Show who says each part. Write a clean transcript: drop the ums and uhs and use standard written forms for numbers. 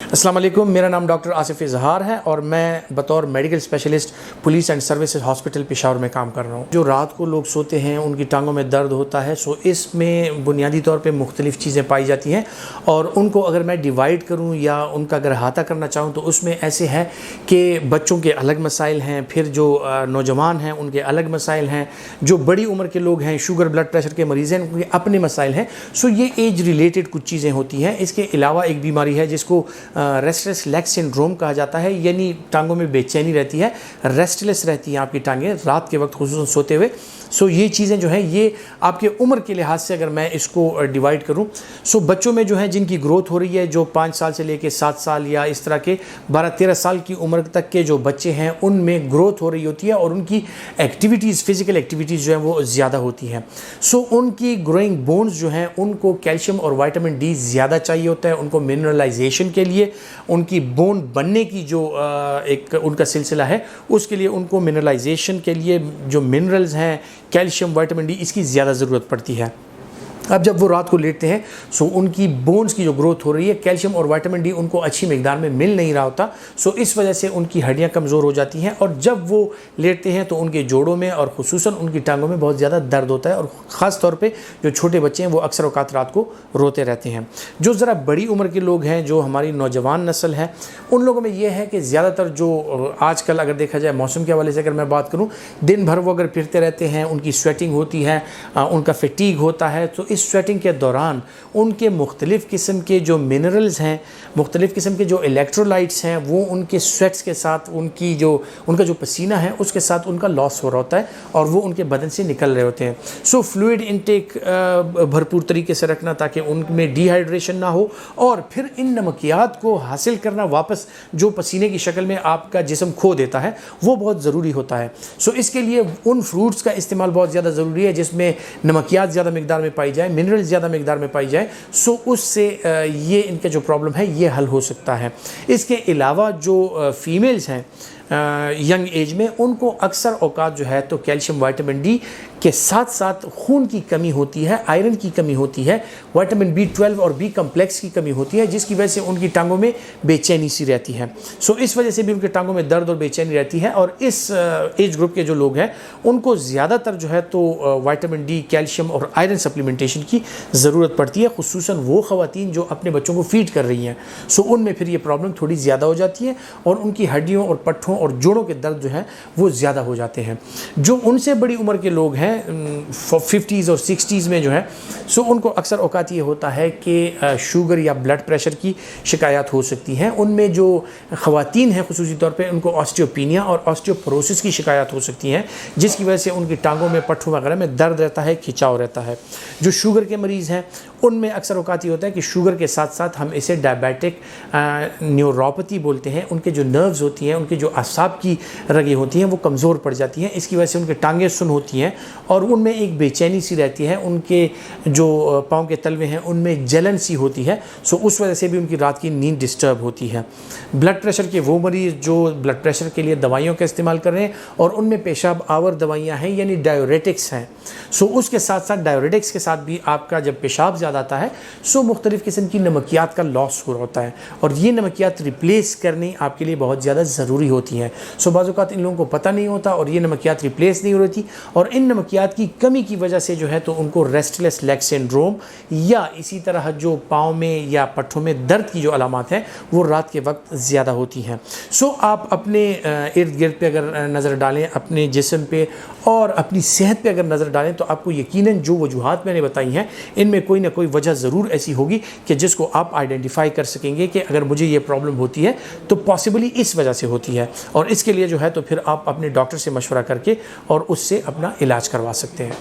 Speaker 1: अस्सलाम वालेकुम, मेरा नाम डॉक्टर आसिफ इजहार है और मैं बतौर medical specialist police and services hospital Peshawar में काम कर रहा हूँ। जो रात को लोग सोते हैं उनकी टांगों में दर्द होता है, सो इसमें बुनियादी तौर पे मुख्तलिफ़ चीज़ें पाई जाती हैं और उनको अगर मैं डिवाइड करूँ या उनका अगर अहाता करना चाहूँ तो उसमें ऐसे है कि बच्चों के अलग मसाइल हैं, फिर जो नौजवान हैं उनके अलग मसाइल हैं, जो बड़ी उम्र के लोग हैं, शुगर ब्लड प्रेशर के मरीज़ हैं, उनके अपने मसाइल हैं। सो ये एज रिलेटेड कुछ चीज़ें होती हैं। इसके अलावा एक बीमारी है जिसको रेस्टलेस लेग सिंड्रोम कहा जाता है, यानी टांगों में बेचैनी रहती है, रेस्टलेस रहती हैं आपकी टांगें रात के वक्त खुसूसन सोते हुए। सो ये चीज़ें जो हैं ये आपके उम्र के लिहाज से अगर मैं इसको डिवाइड करूं, सो बच्चों में जो है जिनकी ग्रोथ हो रही है, जो 5 साल से लेके 7 साल या इस तरह के 12-13 साल की उम्र तक के जो बच्चे हैं उनमें ग्रोथ हो रही होती है और उनकी एक्टिविटीज़, फिजिकल एक्टिविटीज़ जो हैं वो ज़्यादा होती हैं। सो उनकी ग्रोइंग बोन्स जो हैं उनको कैल्शियम और विटामिन डी ज़्यादा चाहिए होता है, उनको मिनरलाइजेशन के लिए, उनकी बोन बनने की जो एक उनका सिलसिला है उसके लिए उनको मिनरलाइजेशन के लिए जो मिनरल्स हैं, कैल्शियम, विटामिन डी, इसकी ज़्यादा ज़रूरत पड़ती है। अब जब वो रात को लेटते हैं सो उनकी बोन्स की जो ग्रोथ हो रही है, कैल्शियम और विटामिन डी उनको अच्छी मिकदार में मिल नहीं रहा होता, सो इस वजह से उनकी हड्डियां कमज़ोर हो जाती हैं और जब वो लेटते हैं तो उनके जोड़ों में और खुसूसन उनकी टांगों में बहुत ज़्यादा दर्द होता है और ख़ास तौर पे जो छोटे बच्चे हैं वो अक्सर औक़ात रात को रोते रहते हैं। जो ज़रा बड़ी उम्र के लोग हैं, जो हमारी नौजवान नस्ल है, उन लोगों में ये है कि ज़्यादातर जो आजकल अगर देखा जाए मौसम के हवाले से अगर मैं बात करूँ, दिन भर वो अगर फिरते रहते हैं, उनकी स्वेटिंग होती है, उनका फटीग होता है, तो इस स्वेटिंग के दौरान उनके मुख्तलिफ़ किस्म के जो मिनरल्स हैं, मुख्तलिफ़ किस्म के जो इलेक्ट्रोलाइट्स हैं, वो उनके स्वेट्स के साथ उनका जो पसीना है उसके साथ उनका लॉस हो रहा होता है और वो उनके बदन से निकल रहे होते हैं। सो फ्लूइड इनटेक भरपूर तरीके से रखना ताकि उनमें डिहाइड्रेशन ना हो और फिर इन नमकियात को हासिल करना वापस जो पसीने की शक्ल में आपका जिस्म खो देता है वो बहुत ज़रूरी होता है। सो इसके लिए उन फ्रूट्स का इस्तेमाल बहुत ज़्यादा ज़रूरी है जिसमें नमकियात ज़्यादा मिकदार में पाई जाए, मिनरल ज़्यादा मिकदार में पाई जाए, सो उससे ये इनका जो प्रॉब्लम है ये हल हो सकता है। इसके अलावा जो फीमेल्स हैं यंग एज में, उनको अक्सर औकात जो है तो कैल्शियम विटामिन डी के साथ साथ खून की कमी होती है, आयरन की कमी होती है, विटामिन B12 और B कम्प्लेक्स की कमी होती है, जिसकी वजह से उनकी टांगों में बेचैनी सी रहती है। सो इस वजह से भी उनके टांगों में दर्द और बेचैनी रहती है और इस एज ग्रुप के जो लोग हैं उनको ज़्यादातर जो है तो विटामिन डी, कैल्शियम और आयरन सप्लीमेंटेशन की ज़रूरत पड़ती है, खुसूसन वो ख़वातीन जो अपने बच्चों को फीड कर रही हैं। सो उनमें फिर ये प्रॉब्लम थोड़ी ज़्यादा हो जाती है और उनकी हड्डियों और पट्ठों और जोड़ों के दर्द जो हैं वो ज़्यादा हो जाते हैं। जो उनसे बड़ी उम्र के लोग हैं 50s और 60s में जो है, सो उनको अक्सर औकात ये होता है कि शुगर या ब्लड प्रेशर की शिकायत हो सकती हैं। उनमें जो ख़वातीन हैं ख़ुसूसी तौर पे उनको ऑस्टियोपीनिया और ऑस्टियोपोरोसिस की शिकायत हो सकती हैं, जिसकी वजह से उनकी टांगों में, पट्ठों वगैरह में दर्द रहता है, खिंचाव रहता है। जो शुगर के मरीज़ हैं उनमें अक्सर औकात ये होता है कि शुगर के साथ साथ हम इसे डायबिटिक न्यूरोपैथी बोलते हैं। उनके जो नर्व्स होती हैं, उनके जो असाब की रगें होती हैं वो कमज़ोर पड़ जाती हैं, इसकी वजह से उनके टांगें सुन्न होती हैं और उनमें एक बेचैनी सी रहती है, उनके जो पाँव के तलवे हैं उनमें जलन सी होती है। सो उस वजह से भी उनकी रात की नींद डिस्टर्ब होती है। ब्लड प्रेशर के वो मरीज़ जो ब्लड प्रेशर के लिए दवाइयों का इस्तेमाल कर रहे हैं और उनमें पेशाब आवर दवाइयाँ हैं यानी डायोरेटिक्स हैं, सो उसके साथ साथ डायोरेटिक्स के साथ भी आपका जब पेशाब ज़्यादा आता है सो मुख्तलिफ़ किस्म की नमकियात का लॉस हो रहा होता है और ये नमकियात रिप्लेस करनी आपके लिए बहुत ज़्यादा ज़रूरी होती हैं। सो बाज़ औक़ात इन लोगों को पता नहीं होता और ये नमकियात रिप्लेस नहीं हो रही थी और इन नमकियात की कमी की वजह से जो है तो उनको रेस्टलेस लेग सिंड्रोम या इसी तरह जो पाँव में या पट्ठों में दर्द की जो अलामात हैं वो रात के वक्त ज़्यादा होती हैं। सो आप अपने इर्द गिर्द पे अगर नज़र डालें, अपने जिस्म पे और अपनी सेहत पे अगर नज़र डालें तो आपको यकीनन जो वजूहात मैंने बताई हैं इनमें कोई ना कोई वजह ज़रूर ऐसी होगी कि जिसको आप आइडेंटिफाई कर सकेंगे कि अगर मुझे ये प्रॉब्लम होती है तो पॉसिबली इस वजह से होती है और इसके लिए जो है तो फिर आप अपने डॉक्टर से मशवरा करके और उससे अपना इलाज करवा सकते हैं।